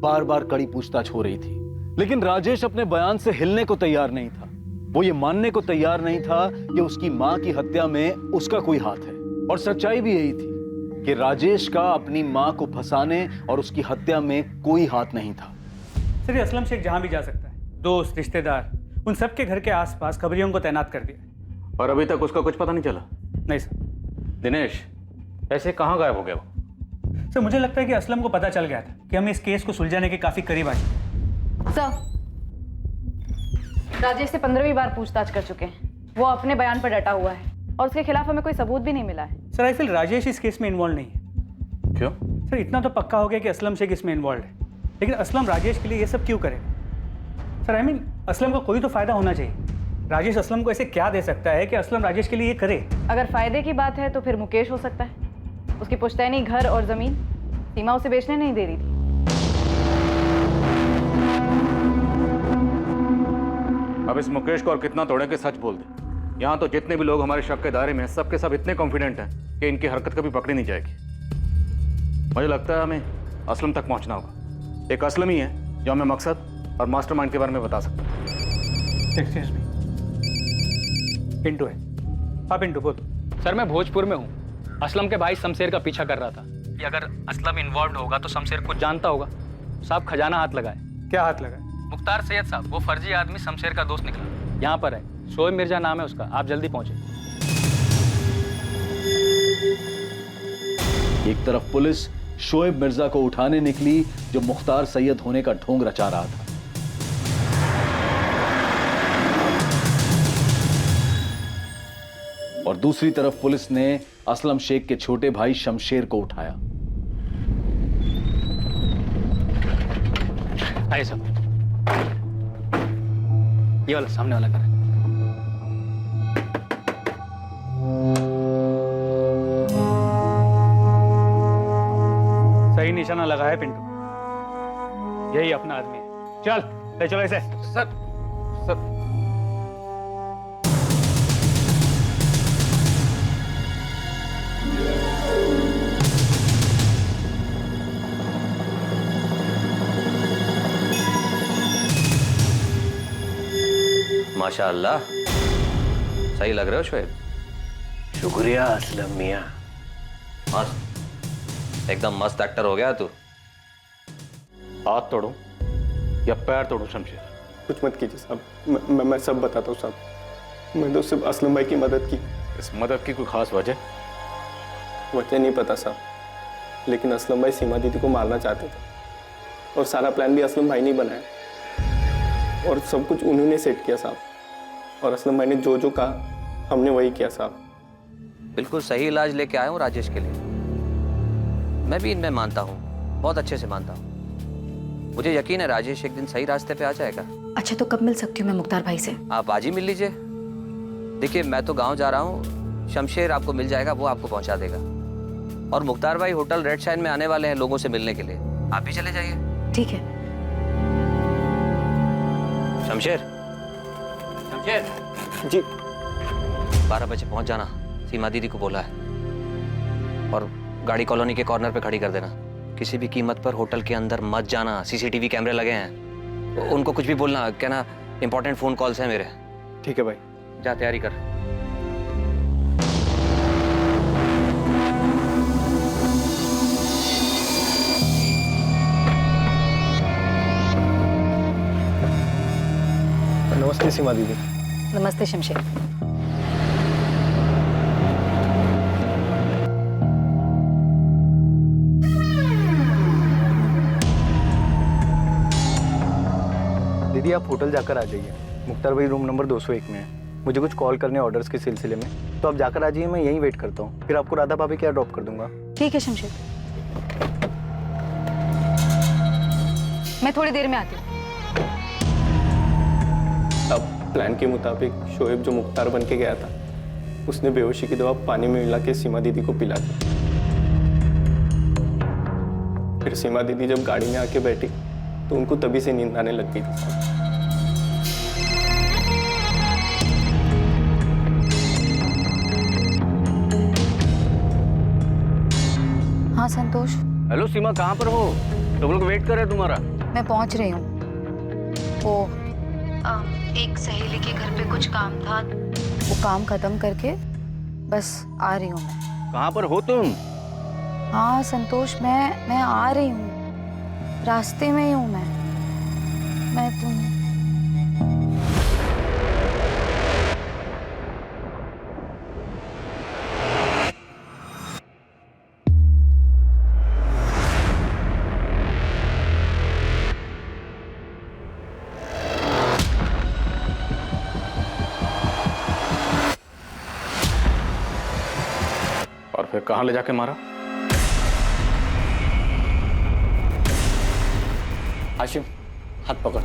बार बार कड़ी पूछताछ हो रही थी। लेकिन राजेश अपने बयान से हिलने को तैयार नहीं था। वो ये मानने को तैयार नहीं था कि उसकी मां की हत्या में उसका कोई हाथ है। और सच्चाई भी यही थी कि राजेश का अपनी मां को फंसाने और उसकी हत्या में कोई हाथ नहीं था। सर, ये असलम शेख जहां भी जा सकता है, दोस्त, रिश्तेदार, उन सबके घर के आसपास खबरियों को तैनात कर दिया। और अभी तक उसका कुछ पता नहीं चला? नहीं सर। दिनेश, ऐसे कहाँ गायब हो गया वो? सर मुझे लगता है कि असलम को पता चल गया था कि हम इस केस को सुलझाने के काफी करीब आ चुके। सर, राजेश से 15वीं बार पूछताछ कर चुके हैं। वो अपने बयान पर डटा हुआ है और उसके खिलाफ हमें कोई सबूत भी नहीं मिला है। सर आई फील राजेश इस केस में इन्वॉल्व नहीं है। क्यों? सर इतना तो पक्का हो गया कि असलम शेख इसमें इन्वॉल्व है, लेकिन असलम राजेश के लिए ये सब क्यों करेगा? सर आई मीन असलम को कोई तो फायदा होना चाहिए। राजेश असलम को ऐसे क्या दे सकता है कि असलम राजेश के लिए ये करे? अगर फायदे की बात है तो फिर मुकेश हो सकता है। उसकी पुश्तैनी घर और जमीन सीमा उसे बेचने नहीं दे रही थी। अब इस मुकेश को और कितना तोड़े के सच बोल दे। यहाँ तो जितने भी लोग हमारे शक के दायरे में हैं, सब के सब इतने कॉन्फिडेंट हैं कि इनकी हरकत कभी पकड़ी नहीं जाएगी। मुझे लगता है हमें असलम तक पहुंचना होगा। एक असलम ही है जो हमें मकसद और मास्टरमाइंड के बारे में बता सकता है। एक्सक्यूज मी, पिंटू है। हाँ पिंटू बोल। सर मैं भोजपुर में हूँ। असलम के भाई शमशेर का पीछा कर रहा था कि अगर असलम इन्वॉल्व होगा तो शमशेर कुछ जानता होगा। साहब खजाना हाथ लगाए। क्या हाथ लगाए? मुख्तार सैयद साहब, वो फर्जी आदमी शमशेर का दोस्त निकला। यहाँ पर है, शोएब मिर्जा नाम है उसका। आप जल्दी पहुंचे। एक तरफ पुलिस शोएब मिर्जा को उठाने निकली जो मुख्तार सैयद होने का ढोंग रचा रहा था, और दूसरी तरफ पुलिस ने असलम शेख के छोटे भाई शमशेर को उठाया। आइए साहब, ये वाला सामने वाला घर है। सही निशाना लगा है पिंटू, यही अपना आदमी है। चल ले चलो इसे। सर सर माशाअल्लाह, सही लग रहे हो शोएब। शुक्रिया असलम मियां। मस्त, एकदम मस्त एक्टर हो गया तू। हाथ तोड़ो या पैर तोड़ो शमशेर? कुछ मत कीजिए साहब, मैं सब बताता हूँ साहब। मैं तो सिर्फ असलम भाई की मदद की। इस मदद की कोई खास वजह? वजह नहीं पता साहब, लेकिन असलम भाई सीमा दीदी को मारना चाहते थे और सारा प्लान भी असलम भाई ने बनाया और सब कुछ उन्होंने सेट किया साहब। और असलम भाई ने जो जो कहा हमने वही किया साहब। बिल्कुल सही इलाज लेके आया हूँ राजेश के लिए। मैं भी इनमें मानता हूँ, बहुत अच्छे से मानता हूँ। मुझे यकीन है राजेश एक दिन सही रास्ते पे आ जाएगा। अच्छा तो कब मिल सकती हूँ मैं मुख्तार भाई से? आप आज ही मिल लीजिए। देखिए मैं तो गांव जा रहा हूँ, शमशेर आपको मिल जाएगा, वो आपको पहुंचा देगा। और मुख्तार भाई होटल रेड शाइन में आने वाले हैं लोगों से मिलने के लिए, आप भी चले जाइए। ठीक है। शमशेर, शमशेर जी 12 बजे पहुंच जाना, सीमा दीदी को बोला है। और गाड़ी कॉलोनी के कॉर्नर पे खड़ी कर देना। किसी भी कीमत पर होटल के अंदर मत जाना, सीसीटीवी कैमरे लगे हैं। उनको कुछ भी बोलना, कहना इंपॉर्टेंट फोन कॉल्स हैं मेरे। ठीक है भाई। जा तैयारी कर। नमस्ते सीमा दीदी। नमस्ते शमशेर। दीदी आप होटल जाकर आ जाइए। मुख्तार भाई रूम नंबर 201 में है। मुझे कुछ कॉल करने ऑर्डर्स के सिलसिले में, तो आप जाकर आ जाइए। मैं यहीं वेट करता हूँ, फिर आपको राधा भाभी के यहाँ ड्रॉप कर दूंगा। ठीक है शमशेर, मैं थोड़ी देर में आती हूँ। अब प्लान के मुताबिक शोएब जो मुख्तार बन के गया था, उसने बेहोशी की दवा पानी में मिला के सीमा दीदी को पिला दी। फिर सीमा दीदी जब गाड़ी में आके बैठी तो उनको तभी से नींद आने लग गई थी। हाँ संतोष। हेलो सीमा, कहाँ पर हो? तो लोग वेट कर रहे हैं तुम्हारा। मैं पहुंच रही हूँ। वो एक सहेली के घर पे कुछ काम था, वो काम खत्म करके बस आ रही हूँ मैं। कहाँ पर हो तुम? हाँ संतोष, मैं आ रही हूँ, रास्ते में ही हूँ मैं तुम कहाँ ले जाके मारा? हाशिम, हाथ पकड़।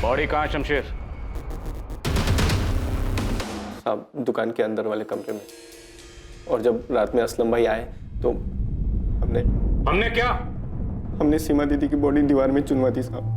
बॉडी कहाँ है शमशेर? साहब दुकान के अंदर वाले कमरे में। और जब रात में असलम भाई आए तो हमने क्या? हमने सीमा दीदी की बॉडी दीवार में चुनवा दी साहब।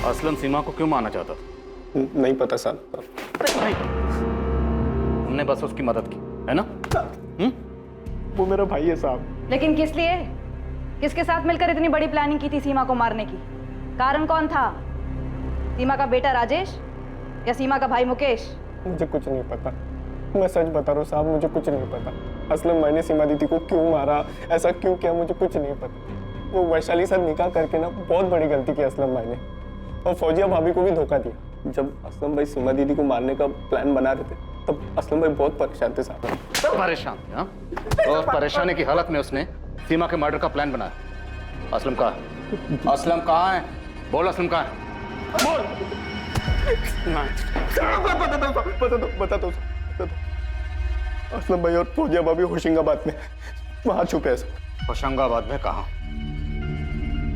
असलम सीमा को क्यों मारना चाहता था? नहीं पता साहब। हमने बस उसकी मदद की, है ना? वो मेरा भाई है साहब। लेकिन किस लिए? किसके साथ मिलकर इतनी बड़ी प्लानिंग की थी सीमा को मारने की? कारण कौन था? सीमा का बेटा राजेश या सीमा का भाई मुकेश? मुझे कुछ नहीं पता, मैं सच बता रहा हूँ साहब, मुझे कुछ नहीं पता। असलम भाई ने सीमा दीदी को क्यों मारा, ऐसा क्यों किया, मुझे कुछ नहीं पता। वो वैशाली साथ निकाह करके ना बहुत बड़ी गलती की असलम भाई ने, और फौजिया भाभी को भी धोखा दिया। जब असलम भाई सीमा दीदी को मारने का प्लान बना रहे थे तब असलम भाई बहुत परेशान थे साहब। सब परेशान थे, हाँ? और परेशानी की हालत में उसने सीमा के मर्डर का प्लान बनाया। असलम कहाँ है? असलम कहाँ है? बोल, असलम कहाँ है? बोल। बता दो। असलम भाई और फौजिया भाभी होशंगाबाद में वहां छुपे हैं। होशंगाबाद में कहाँ?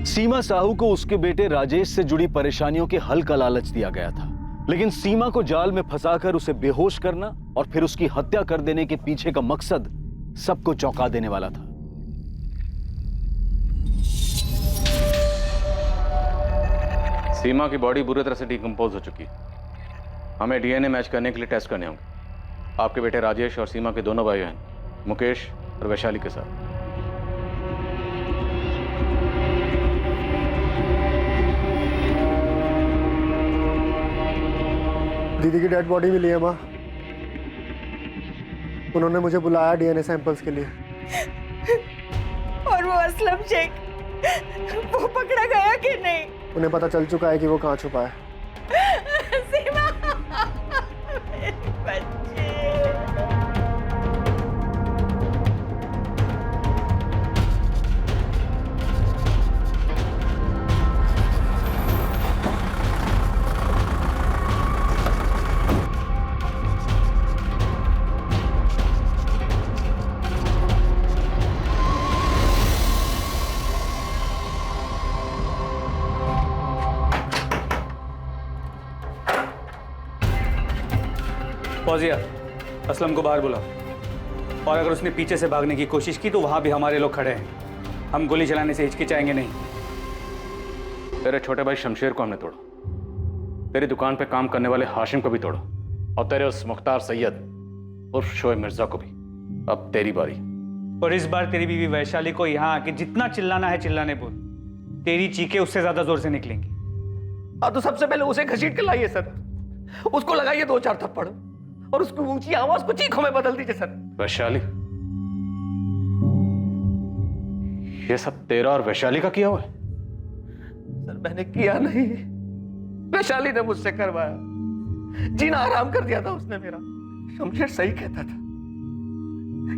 सीमा साहू को उसके बेटे राजेश से जुड़ी परेशानियों के हल का लालच दिया गया था, लेकिन सीमा को जाल में फंसाकर उसे बेहोश करना और फिर उसकी हत्या कर देने के पीछे का मकसद सबको चौंका देने वाला था। सीमा की बॉडी बुरी तरह से डिकम्पोज हो चुकी है। हमें डीएनए मैच करने के लिए टेस्ट करने होंगे आपके बेटे राजेश और सीमा के दोनों भाई बहन मुकेश और वैशाली के साथ। दीदी की डेड बॉडी मिली है माँ। उन्होंने मुझे बुलाया डीएनए सैंपल्स के लिए। और वो असलम शेख, वो पकड़ा गया कि नहीं? उन्हें पता चल चुका है कि वो कहाँ छुपा है। सीमा, मेरे बच्चे। फौजिया, असलम को बाहर बुलाओ। और अगर उसने पीछे से भागने की कोशिश की तो वहां भी हमारे लोग खड़े हैं। हम गोली चलाने से हिचकिचाएंगे नहीं। तेरे छोटे भाई शमशेर को हमने तोड़ा, तेरी दुकान पे काम करने वाले हाशिम को भी तोड़ा, और तेरे उस मुख्तार सैयद उर्फ शोएब मिर्जा को भी। अब तेरी बारी। और इस बार तेरी बीवी वैशाली को यहाँ आके जितना चिल्लाना है चिल्लाने बोल। तेरी चीखें उससे ज्यादा जोर से निकलेंगी। हाँ तो सबसे पहले उसे घसीट के लाइए सर, उसको लगाइए 2-4 थप्पड़ और उसकी ऊंची आवाज को चीखों में बदल दीजिए सर। वैशाली, ये सब तेरा और वैशाली का किया हुआ है? सर मैंने किया नहीं, वैशाली ने मुझसे करवाया। जीना आराम कर दिया था उसने मेरा। शमशेर सही कहता था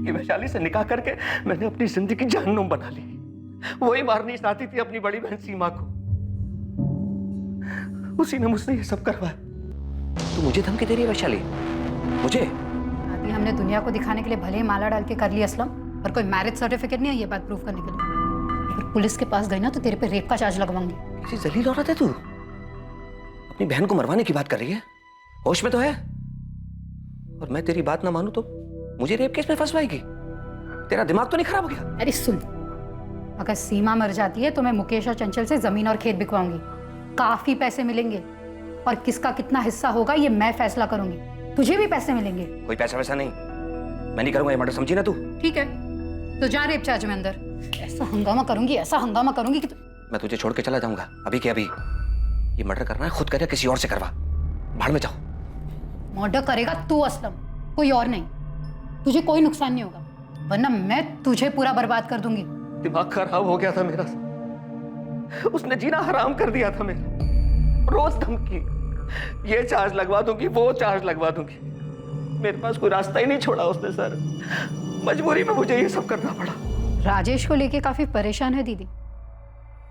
कि वैशाली से निकाह करके मैंने अपनी जिंदगी जहन्नुम बना ली। वही मारनी चाहती थी अपनी बड़ी बहन सीमा को, उसी ने मुझसे ये सब करवाया। तू मुझे धमकी दे रही है वैशाली? मुझे? अभी हमने दुनिया को दिखाने के लिए भले ही माला डाल के कर ली असलम, पर कोई मैरिज सर्टिफिकेट नहीं है ये बात प्रूव करने के लिए। अगर पुलिस के पास गई ना तो तेरे पे रेप का चार्ज लगवाऊंगी। किसी जलील औरत है तू? अपनी बहन को मरवाने की बात कर रही है? होश में तो है? और मैं तेरी बात ना मानूं तो मुझे रेप केस में फंसवाएगी? तेरा दिमाग तो नहीं खराब हो गया? अरे सुन, अगर सीमा मर जाती है तो मैं मुकेश और चंचल से जमीन और खेत बिकवाऊंगी। काफी पैसे मिलेंगे और किसका कितना हिस्सा होगा ये मैं फैसला करूंगी। तुझे भी पैसे मिलेंगे। कोई पैसा वैसा नहीं, मैं नहीं करूंगा ये मर्डर, समझी ना तू? ठीक है तो जा रेप चार्ज में अंदर। ऐसा हंगामा करूंगी, ऐसा हंगामा करूंगी कि मैं तुझे छोड़ के चला जाऊंगा अभी के अभी। ये मर्डर करना है खुद करे, किसी और से करवा, भाड़ में जाओ। मर्डर करेगा तू असलम, कोई और नहीं। तुझे कोई नुकसान नहीं होगा, वरना मैं तुझे पूरा बर्बाद कर दूंगी। दिमाग खराब हो गया था मेरा, उसने जीना हराम कर दिया था मेरा। रोज धमकी, ये चार्ज लगवा दूंगी, वो चार्ज लगवा दूंगी। मेरे पास कोई रास्ता ही नहीं छोड़ा उसने सर, मजबूरी में मुझे ये सब करना पड़ा। राजेश को लेके काफी परेशान है दीदी,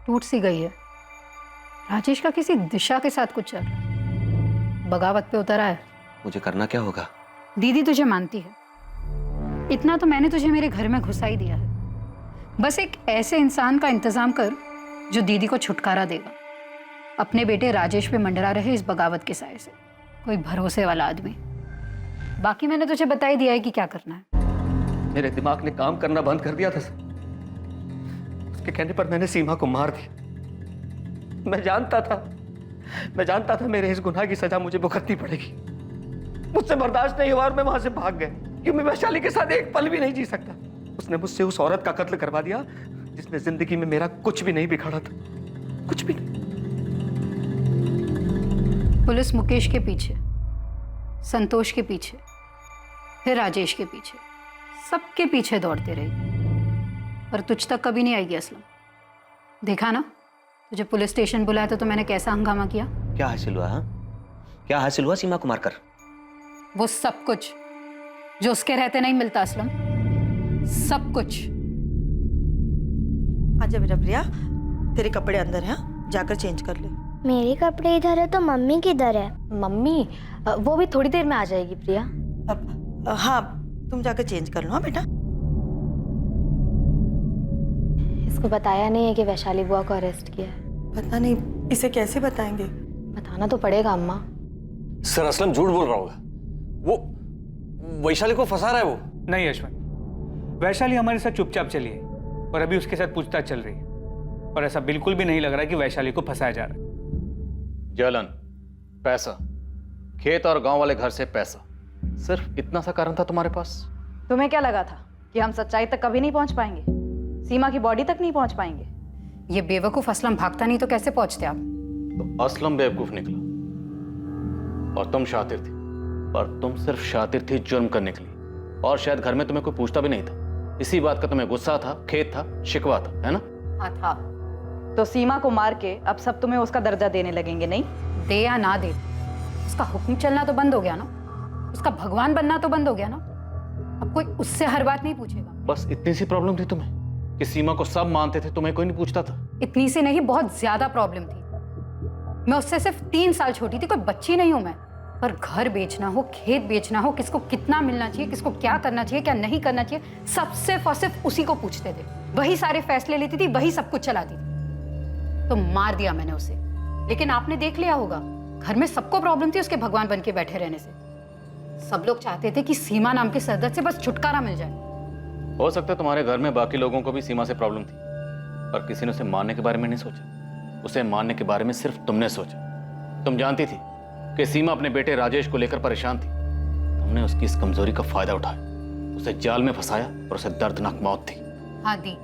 टूट सी गई है। राजेश का किसी दिशा के साथ कुछ चल रहा है, बगावत पे उतर आया। मुझे करना क्या होगा? दीदी तुझे मानती है, इतना तो मैंने तुझे मेरे घर में घुसा ही दिया है। बस एक ऐसे इंसान का इंतजाम कर जो दीदी को छुटकारा देगा। अपने बेटे राजेश पे मंडरा रहे इस बगावत के साए से, कोई भरोसे वाला आदमी। बाकी मैंने तुझे बता ही दिया है कि क्या करना है। मेरे दिमाग ने काम करना बंद कर दिया था सर। उसके कहने पर मैंने सीमा को मार दिया। मैं जानता था मेरे इस गुनाह की सजा मुझे भुगतनी पड़ेगी। मुझसे बर्दाश्त नहीं हुआ और मैं वहां से भाग गया, क्योंकि मैं वैशाली के साथ एक पल भी नहीं जी सकता। उसने मुझसे उस औरत का कत्ल करवा दिया जिसने जिंदगी में मेरा कुछ भी नहीं बिगाड़ा था, कुछ भी नहीं। पुलिस मुकेश के पीछे, संतोष के पीछे, फिर राजेश के पीछे, सबके पीछे दौड़ते रही, पर तुझ तक कभी नहीं आएगी असलम। देखा ना, तुझे पुलिस स्टेशन बुलाया तो मैंने कैसा हंगामा किया। क्या हासिल हुआ? हाँ, क्या हासिल हुआ सीमा को मारकर? वो सब कुछ जो उसके रहते नहीं मिलता असलम, सब कुछ। आजा बेटा प्रिया, तेरे कपड़े अंदर हैं, जाकर चेंज कर ले। मेरे कपड़े इधर है तो मम्मी किधर है? मम्मी वो भी थोड़ी देर में आ जाएगी प्रिया। हाँ तुम जाकर चेंज कर लो। हाँ बेटा। इसको बताया नहीं है कि वैशाली बुआ को अरेस्ट किया है। पता नहीं, इसे कैसे बताएंगे? बताना तो पड़ेगा अम्मा। सर असलम झूठ बोल रहा होगा, वो वैशाली को फंसा रहा है। वो नहीं यशवंत, वैशाली हमारे साथ चुपचाप चली है और अभी उसके साथ पूछताछ चल रही है, और ऐसा बिल्कुल भी नहीं लग रहा है कि वैशाली को फंसाया जा रहा है। जलन, पैसा, खेत और गांव वाले घर से पैसा, सिर्फ इतना सा कारण था तुम्हारे पास? तुम्हें क्या लगा था कि हम सच्चाई तक कभी नहीं पहुंच पाएंगे? सीमा की बॉडी तक नहीं पहुंच पाएंगे? ये बेवकूफ असलम भागता नहीं तो कैसे पहुंचते आप? तो असलम बेवकूफ निकला और तुम शातिर थी, पर तुम सिर्फ शातिर थी जुर्म करने के लिए, और शायद घर में तुम्हें कोई पूछता भी नहीं था। इसी बात का तुम्हें गुस्सा था, खेद था, शिकवा था, है ना? हाँ था। तो सीमा को मार के अब सब तुम्हें उसका दर्जा देने लगेंगे, नहीं? दे या ना दे, उसका हुक्म चलना तो बंद हो गया ना, उसका भगवान बनना तो बंद हो गया ना। अब कोई उससे हर बात नहीं पूछेगा। बस इतनी सी प्रॉब्लम थी तुम्हें कि सीमा को सब मानते थे, तुम्हें कोई नहीं पूछता था? इतनी सी नहीं, बहुत ज्यादा प्रॉब्लम थी। मैं उससे सिर्फ 3 साल छोटी थी, कोई बच्ची नहीं हूं मैं। पर घर बेचना हो, खेत बेचना हो, किसको कितना मिलना चाहिए, किसको क्या करना चाहिए, क्या नहीं करना चाहिए, सब सिर्फ और सिर्फ उसी को पूछते थे। वही सारे फैसले लेती थी, वही सब कुछ चलाती थी। तो मार दिया मैंने उसे। लेकिन आपने देख लिया होगा, घर में सबको प्रॉब्लम थी उसके भगवान बन के बैठे रहने से। सब लोग चाहते थे कि सीमा नाम के सरदर्द से बस छुटकारा मिल जाए। हो सकता है तुम्हारे घर में बाकी लोगों को भी सीमा से प्रॉब्लम थी, पर किसी ने उसे मारने के बारे में नहीं सोचा। उसे मारने के बारे में सिर्फ तुमने सोचा। तुम जानती थी कि सीमा अपने बेटे राजेश को लेकर परेशान थी। तुमने उसकी इस कमजोरी का फायदा उठाया, उसे जाल में फंसाया और उसे दर्दनाक मौत दी। हाँ दी,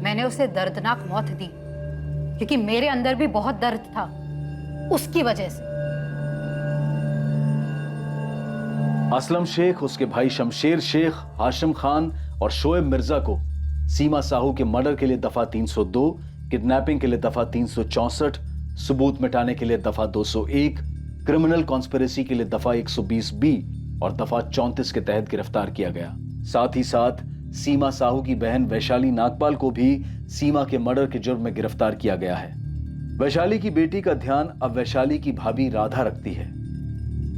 मैंने उसे दर्दनाक मौत दी, क्योंकि मेरे अंदर भी बहुत दर्द था उसकी वजह से। असलम शेख, उसके भाई शमशेर शेख, हाशिम खान और शोएब मिर्जा को सीमा साहू के मर्डर के लिए दफा 302, किडनैपिंग के लिए दफा 364, सबूत मिटाने के लिए दफा 201, क्रिमिनल कॉन्स्पिरेसी के लिए दफा 120B और दफा 34 के तहत गिरफ्तार किया गया। साथ ही साथ सीमा साहू की बहन वैशाली नागपाल को भी सीमा के मर्डर के जुर्म में गिरफ्तार किया गया है। वैशाली की बेटी का ध्यान अब वैशाली की भाभी राधा रखती है।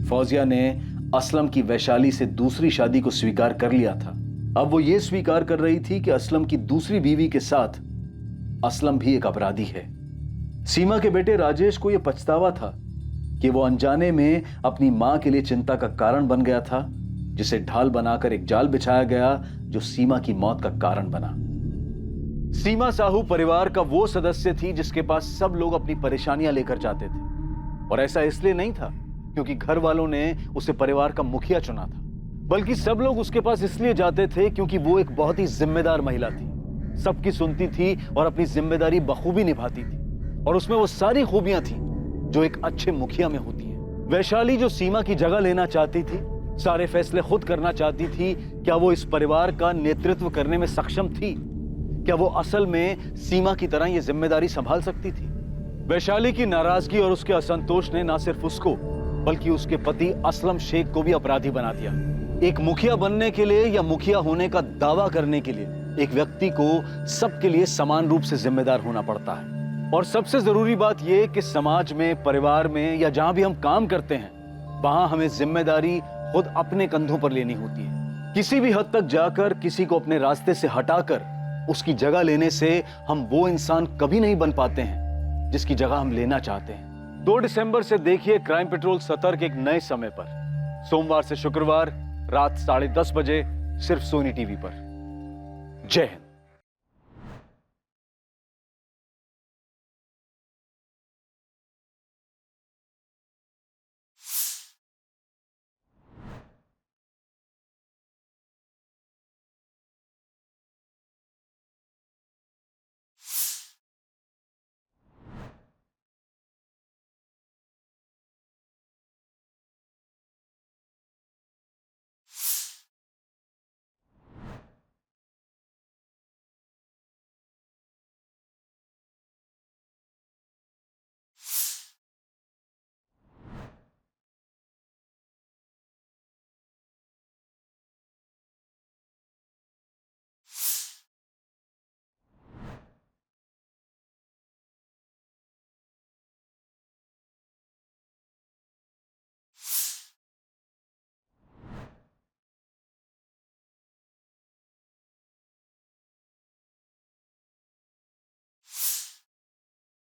फौजिया ने असलम की वैशाली से दूसरी शादी को स्वीकार कर लिया था। अब वो ये स्वीकार कर रही थी कि असलम की दूसरी बीवी के साथ असलम भी एक अपराधी है। सीमा के बेटे राजेश को यह पछतावा था कि वो अनजाने में अपनी मां के लिए चिंता का कारण बन गया था, जिसे ढाल बनाकर एक जाल बिछाया गया जो सीमा की मौत का कारण बना। सीमा साहू परिवार का वो सदस्य थी जिसके पास सब लोग अपनी परेशानियां लेकर जाते थे, और ऐसा इसलिए नहीं था क्योंकि घर वालों ने उसे परिवार का मुखिया चुना था, बल्कि सब लोग उसके पास इसलिए जाते थे क्योंकि वो एक बहुत ही जिम्मेदार महिला थी, सबकी सुनती थी और अपनी जिम्मेदारी बखूबी निभाती थी, और उसमें वो सारी खूबियां थी जो एक अच्छे मुखिया में होती है। वैशाली जो सीमा की जगह लेना चाहती थी, सारे फैसले खुद करना चाहती थी, क्या वो इस परिवार का नेतृत्व करने में सक्षम थी? क्या वो असल में सीमा की तरह ये जिम्मेदारी संभाल सकती थी? वैशाली की नाराजगी और उसके असंतोष ने न सिर्फ उसको बल्कि उसके पति असलम शेख को भी अपराधी बना दिया। एक मुखिया बनने के लिए या मुखिया होने का दावा करने के लिए एक व्यक्ति को सबके लिए समान रूप से जिम्मेदार होना पड़ता है। और सबसे जरूरी बात यह कि समाज में, परिवार में या जहां भी हम काम करते हैं, वहां हमें जिम्मेदारी खुद अपने कंधों पर लेनी होती है। किसी भी हद तक जाकर किसी को अपने रास्ते से हटाकर उसकी जगह लेने से हम वो इंसान कभी नहीं बन पाते हैं जिसकी जगह हम लेना चाहते हैं। 2 दिसंबर से देखिए क्राइम पेट्रोल सतर्क एक नए समय पर, सोमवार से शुक्रवार रात 10:30 बजे, सिर्फ सोनी टीवी पर। जय हिंद।